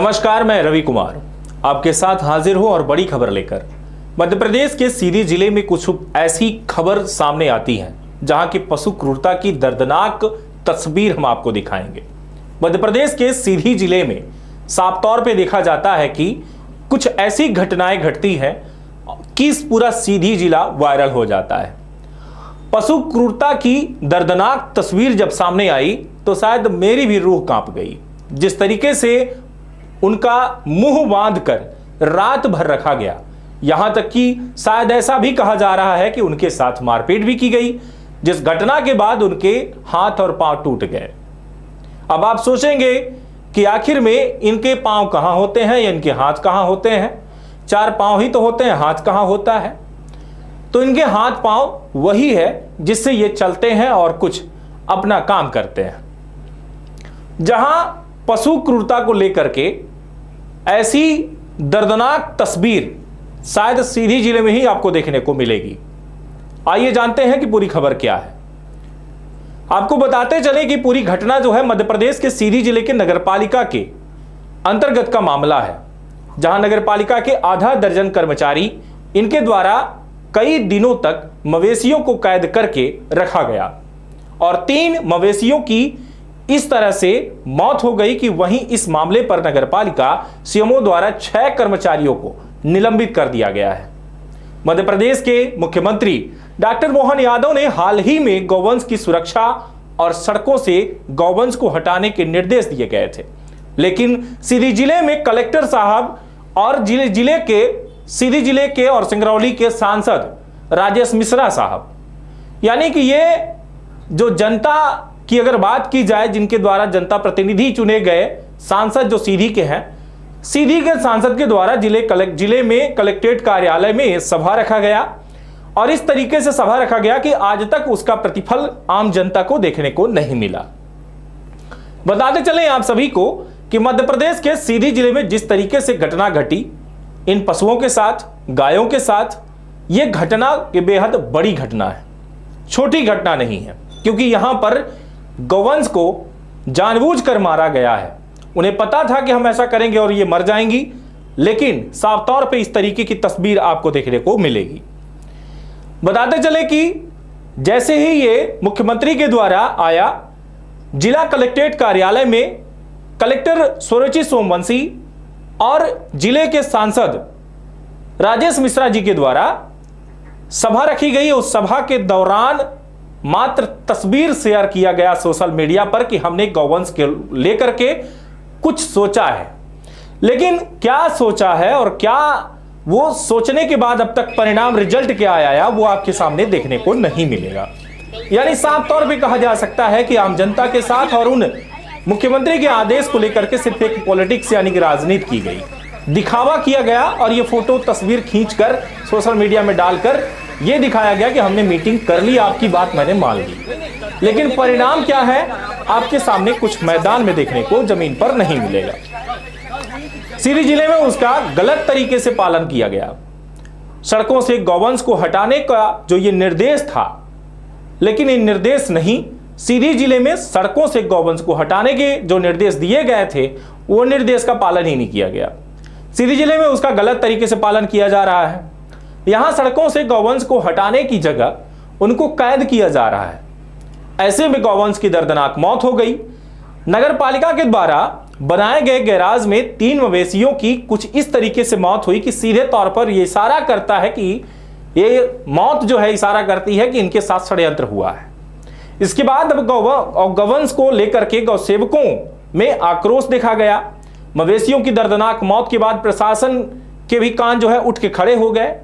नमस्कार, मैं रवि कुमार आपके साथ हाजिर हूं और बड़ी खबर लेकर। मध्य प्रदेश के सीधी जिले में कुछ ऐसी खबर सामने आती है जहां की पशु क्रूरता की दर्दनाक तस्वीर हम आपको दिखाएंगे। मध्य प्रदेश के सीधी जिले में साफ तौर पे देखा जाता है कि कुछ ऐसी घटनाएं घटती हैं कि पूरा सीधी जिला वायरल हो जाता है। पशु क्रूरता की दर्दनाक तस्वीर जब सामने आई तो शायद मेरी भी रूह कांप गई। जिस तरीके से उनका मुंह बांधकर रात भर रखा गया, यहां तक कि शायद ऐसा भी कहा जा रहा है कि उनके साथ मारपीट भी की गई, जिस घटना के बाद उनके हाथ और पांव टूट गए। अब आप सोचेंगे कि आखिर में इनके पांव कहां होते हैं या इनके हाथ कहां होते हैं। चार पांव ही तो होते हैं, हाथ कहां होता है। तो इनके हाथ पांव वही है जिससे ये चलते हैं और कुछ अपना काम करते हैं। जहां पशु क्रूरता को लेकर के ऐसी दर्दनाक तस्वीर शायद सीधी जिले में ही आपको देखने को मिलेगी। आइए जानते हैं कि पूरी खबर क्या है। आपको बताते चले कि पूरी घटना जो है मध्य प्रदेश के सीधी जिले के नगरपालिका के अंतर्गत का मामला है, जहां नगरपालिका के आधा दर्जन कर्मचारी इनके द्वारा कई दिनों तक मवेशियों को कैद करके रखा गया और 3 मवेशियों की इस तरह से मौत हो गई कि वहीं इस मामले पर नगरपालिका सीएमओ द्वारा 6 कर्मचारियों को निलंबित कर दिया गया है। मध्य प्रदेश के मुख्यमंत्री डॉक्टर मोहन यादव ने हाल ही में गौवंश की सुरक्षा और सड़कों से गौवंश को हटाने के निर्देश दिए गए थे, लेकिन सीधी जिले में कलेक्टर साहब और सीधी जिले के और सिंगरौली के सांसद राजेश मिश्रा साहब, यानी कि ये जो जनता की अगर बात की जाए, जिनके द्वारा जनता प्रतिनिधि चुने गए सांसद जो सीधी के हैं, सीधी के सांसद के द्वारा जिले में कलेक्ट्रेट कार्यालय में सभा रखा गया और इस तरीके से सभा रखा गया कि आज तक उसका प्रतिफल आम जनता को देखने को नहीं मिला। बताते चले आप सभी को कि मध्य प्रदेश के सीधी जिले में जिस तरीके से घटना घटी इन पशुओं के साथ, गायों के साथ, यह घटना के बेहद बड़ी घटना है, छोटी घटना नहीं है, क्योंकि यहां पर गौवंश को जानबूझकर मारा गया है। उन्हें पता था कि हम ऐसा करेंगे और ये मर जाएंगी, लेकिन साफ तौर पे इस तरीके की तस्वीर आपको देखने को मिलेगी। बताते चले कि जैसे ही ये मुख्यमंत्री के द्वारा आया, जिला कलेक्ट्रेट कार्यालय में कलेक्टर स्वरूचि सोमवंशी और जिले के सांसद राजेश मिश्रा जी के द्वारा सभा रखी गई। उस सभा के दौरान मात्र तस्वीर शेयर किया गया सोशल मीडिया पर कि हमने गौवंश के लेकर के कुछ सोचा है, लेकिन क्या सोचा है और क्या वो सोचने के बाद अब तक परिणाम रिजल्ट क्या आया वो आपके सामने देखने को नहीं मिलेगा। यानी साफ तौर पे कहा जा सकता है कि आम जनता के साथ और उन मुख्यमंत्री के आदेश को लेकर के सिर्फ एक पॉलिटिक्स यानी कि राजनीति की गई, दिखावा किया गया और ये फोटो तस्वीर खींचकर सोशल मीडिया में डालकर ये दिखाया गया कि हमने मीटिंग कर ली, आपकी बात मैंने मान ली। लेकिन परिणाम क्या है आपके सामने कुछ मैदान में देखने को जमीन पर नहीं मिलेगा। सीधी जिले में उसका गलत तरीके से पालन किया गया। सड़कों से गौवंश को हटाने का जो ये निर्देश था, लेकिन ये निर्देश नहीं, सीधी जिले में सड़कों से गौवंश को हटाने के जो निर्देश दिए गए थे वो निर्देश का पालन ही नहीं किया गया। सीधी जिले में उसका गलत तरीके से पालन किया जा रहा है। यहां सड़कों से गौवंश को हटाने की जगह उनको कैद किया जा रहा है। ऐसे में गौवंश की दर्दनाक मौत हो गई। नगर पालिका के द्वारा बनाए गए गैराज में 3 मवेशियों की कुछ इस तरीके से मौत हुई कि सीधे तौर पर यह इशारा करता है कि ये मौत जो है इशारा करती है कि इनके साथ षड्यंत्र हुआ है। इसके बाद अब गौवंश को लेकर के गौ सेवकों में आक्रोश देखा गया। मवेशियों की दर्दनाक मौत के बाद प्रशासन के भी कान जो है उठ के खड़े हो गए।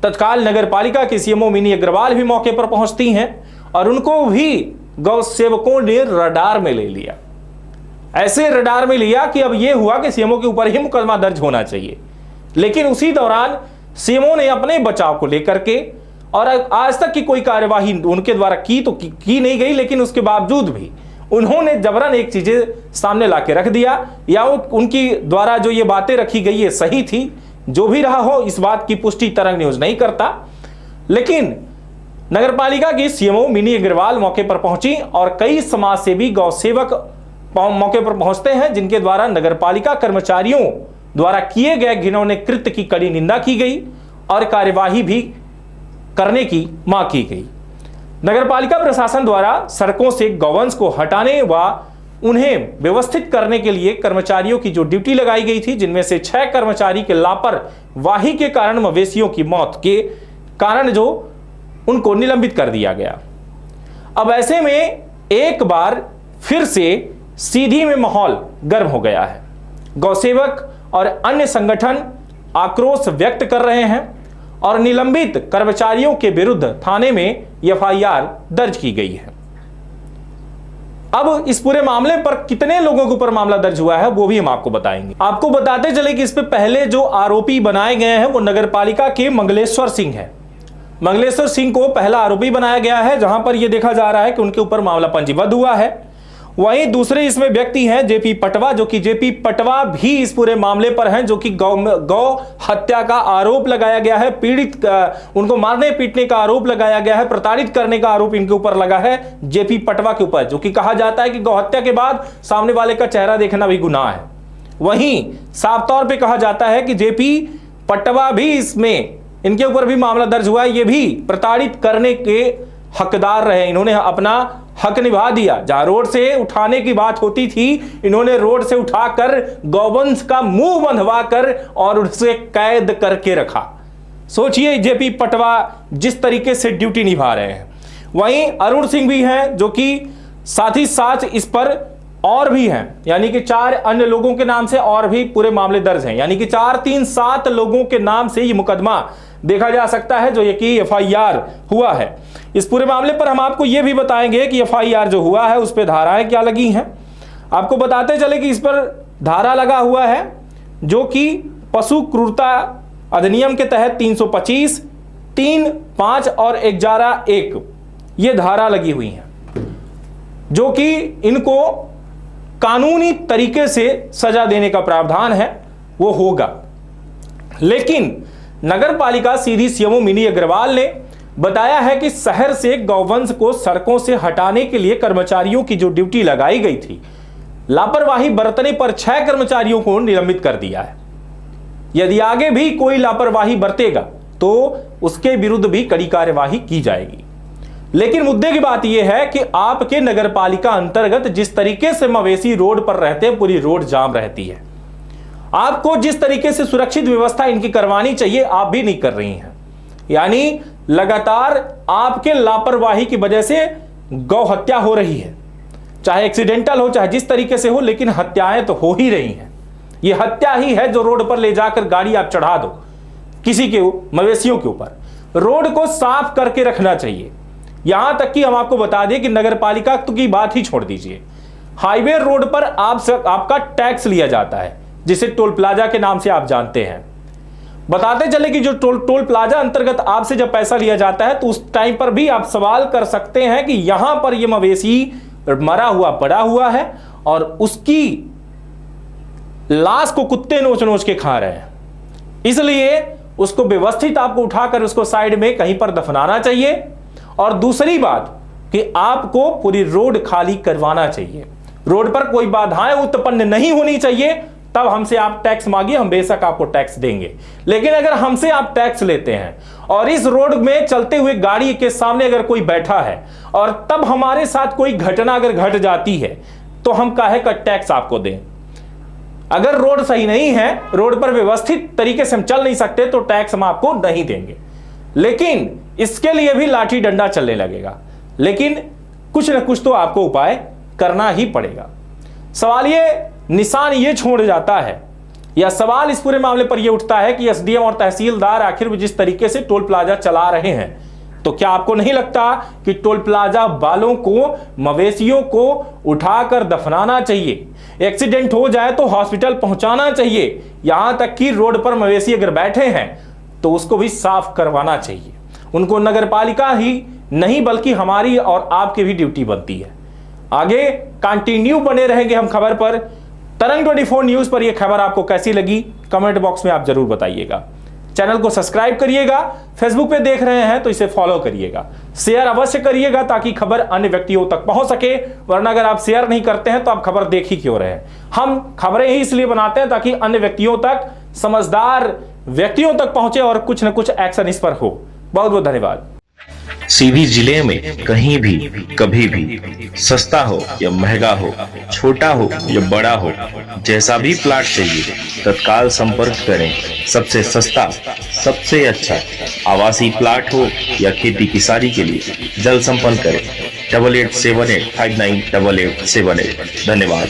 तत्काल नगर पालिका के सीएमओ मिनी अग्रवाल भी मौके पर पहुंचती हैं और उनको भी गौ सेवकों ने रडार में ले लिया। ऐसे रडार में लिया कि अब यह हुआ कि सीएमओ के ऊपर ही मुकदमा दर्ज होना चाहिए, लेकिन उसी दौरान सीएमओ ने अपने बचाव को लेकर के, और आज तक की कोई कार्यवाही उनके द्वारा की नहीं गई, लेकिन उसके बावजूद भी उन्होंने जबरन एक चीजें सामने लाके रख दिया, या उनकी द्वारा जो ये बातें रखी गई ये सही थी, जो भी रहा हो इस बात की पुष्टि तरंग न्यूज नहीं करता। लेकिन नगरपालिका की सीएमओ मिनी अग्रवाल मौके पर पहुंची और कई समाजसेवी गौ सेवक मौके पर पहुंचते हैं, जिनके द्वारा नगरपालिका कर्मचारियों द्वारा किए गए घिनौने कृत्य की कड़ी निंदा की गई और कार्यवाही भी करने की मांग की गई। नगरपालिका प्रशासन द्वारा सड़कों से गौवंश को हटाने व उन्हें व्यवस्थित करने के लिए कर्मचारियों की जो ड्यूटी लगाई गई थी, जिनमें से 6 कर्मचारी के लापरवाही के कारण मवेशियों की मौत के कारण जो उनको निलंबित कर दिया गया। अब ऐसे में एक बार फिर से सीधी में माहौल गर्म हो गया है। गौसेवक और अन्य संगठन आक्रोश व्यक्त कर रहे हैं और निलंबित कर्मचारियों के विरुद्ध थाने में एफआईआर दर्ज की गई है। अब इस पूरे मामले पर कितने लोगों के ऊपर मामला दर्ज हुआ है वो भी हम आपको बताएंगे। आपको बताते चले कि इस पे पहले जो आरोपी बनाए गए हैं वो नगरपालिका के मंगलेश्वर सिंह है। मंगलेश्वर सिंह को पहला आरोपी बनाया गया है, जहां पर यह देखा जा रहा है कि उनके ऊपर मामला पंजीबद्ध हुआ है। वहीं दूसरे इसमें व्यक्ति हैं जेपी पटवा, जो कि जेपी पटवा भी इस पूरे मामले पर हैं, जो कि गौ हत्या का आरोप लगाया गया है, पीड़ित उनको मारने पीटने का आरोप लगाया गया है, प्रताड़ित करने का आरोप इनके ऊपर लगा है जेपी पटवा के ऊपर, जो कि कहा जाता है कि गौ हत्या के बाद सामने वाले का चेहरा देखना भी गुनाह है। वहीं साफ तौर पर कहा जाता है कि जेपी पटवा भी इसमें, इनके ऊपर भी मामला दर्ज हुआ है, ये भी प्रताड़ित करने के हकदार रहे। इन्होंने अपना हक निभा दिया। जहां रोड से उठाने की बात होती थी, इन्होंने रोड से उठाकर गौवंश का मुंह बंधवाकर और उसे कैद करके रखा। सोचिए जेपी पटवा जिस तरीके से ड्यूटी निभा रहे हैं। वहीं अरुण सिंह भी हैं, जो कि साथ ही साथ इस पर और भी हैं, यानी कि 4 अन्य लोगों के नाम से और भी पूरे मामले दर्ज हैं, यानी कि 4, 3, 7 लोगों के नाम से ये मुकदमा देखा जा सकता है, जो ये कि एफआईआर हुआ है। इस पूरे मामले पर हम आपको यह भी बताएंगे कि एफआईआर जो हुआ है उस पर धाराएं क्या लगी हैं। आपको बताते चले कि इस पर धारा लगा हुआ है जो कि पशु क्रूरता अधिनियम के तहत 325, 3, 5 और 11(1) ये धारा लगी हुई है, जो कि इनको कानूनी तरीके से सजा देने का प्रावधान है वो होगा। लेकिन नगर पालिका सीधी सीएमओ मिनी अग्रवाल ने बताया है कि शहर से गौवंश को सड़कों से हटाने के लिए कर्मचारियों की जो ड्यूटी लगाई गई थी, लापरवाही बरतने पर 6 कर्मचारियों को निलंबित कर दिया है। यदि आगे भी कोई लापरवाही बरतेगा तो उसके विरुद्ध भी कड़ी कार्यवाही की जाएगी। लेकिन मुद्दे की बात यह है कि आपके नगरपालिका अंतर्गत जिस तरीके से मवेशी रोड पर रहते हैं, पूरी रोड जाम रहती है। आपको जिस तरीके से सुरक्षित व्यवस्था इनकी करवानी चाहिए आप भी नहीं कर रही हैं, यानी लगातार आपके लापरवाही की वजह से गौ हत्या हो रही है, चाहे एक्सीडेंटल हो चाहे जिस तरीके से हो, लेकिन हत्याएं तो हो ही रही हैं। ये हत्या ही है जो रोड पर ले जाकर गाड़ी आप चढ़ा दो किसी के मवेशियों के ऊपर। रोड को साफ करके रखना चाहिए। यहां तक कि हम आपको बता दें कि नगरपालिका की बात ही छोड़ दीजिए, हाईवे रोड पर आपका टैक्स लिया जाता है, जिसे टोल प्लाजा के नाम से आप जानते हैं। बताते चले कि जो टोल प्लाजा अंतर्गत आपसे जब पैसा लिया जाता है तो उस टाइम पर भी आप सवाल कर सकते हैं कि यहां पर यह मवेशी मरा हुआ पड़ा हुआ है और उसकी लाश को कुत्ते नोच नोच के खा रहे हैं, इसलिए उसको व्यवस्थित आपको उठाकर उसको साइड में कहीं पर दफनाना चाहिए। और दूसरी बात कि आपको पूरी रोड खाली करवाना चाहिए, रोड पर कोई बाधाएं उत्पन्न नहीं होनी चाहिए। तब हमसे आप टैक्स मांगिए, हम बेशक आपको टैक्स देंगे। लेकिन अगर हमसे आप टैक्स लेते हैं और इस रोड में चलते हुए गाड़ी के सामने अगर कोई बैठा है और तब हमारे साथ कोई घटना अगर घट जाती है तो हम काहे का टैक्स आपको दें? अगर रोड सही नहीं है, रोड पर व्यवस्थित तरीके से हम चल नहीं सकते तो टैक्स हम आपको नहीं देंगे। लेकिन इसके लिए भी लाठी डंडा चलने लगेगा, लेकिन कुछ न कुछ तो आपको उपाय करना ही पड़ेगा। सवाल ये निशान ये छोड़ जाता है, या सवाल इस पूरे मामले पर यह उठता है कि एसडीएम और तहसीलदार आखिर जिस तरीके से टोल प्लाजा चला रहे हैं, तो क्या आपको नहीं लगता कि टोल प्लाजा वालों को मवेशियों को उठाकर दफनाना चाहिए? एक्सीडेंट हो जाए तो हॉस्पिटल पहुंचाना चाहिए। यहां तक कि रोड पर मवेशी अगर बैठे हैं तो उसको भी साफ करवाना चाहिए। उनको नगरपालिका ही नहीं बल्कि हमारी और आपकी भी ड्यूटी बनती है। आगे कंटिन्यू बने रहेंगे हम खबर पर। तरंग 24 न्यूज पर यह खबर आपको कैसी लगी कमेंट बॉक्स में आप जरूर बताइएगा। चैनल को सब्सक्राइब करिएगा। फेसबुक पे देख रहे हैं तो इसे फॉलो करिएगा। शेयर अवश्य करिएगा ताकि खबर अन्य व्यक्तियों तक पहुंच सके, वरना अगर आप शेयर नहीं करते हैं तो आप खबर देख ही क्यों रहे हैं। हम खबरें ही इसलिए बनाते हैं ताकि अन्य व्यक्तियों तक, समझदार व्यक्तियों तक पहुंचे और कुछ न कुछ एक्शन इस पर हो। बहुत बहुत धन्यवाद। सीधी जिले में कहीं भी कभी भी सस्ता हो या महंगा हो, छोटा हो या बड़ा हो, जैसा भी प्लाट चाहिए तत्काल संपर्क करें। सबसे सस्ता, सबसे अच्छा आवासीय प्लाट हो या खेती किसानी के लिए जल्द संपर्क करें 8878598878। धन्यवाद।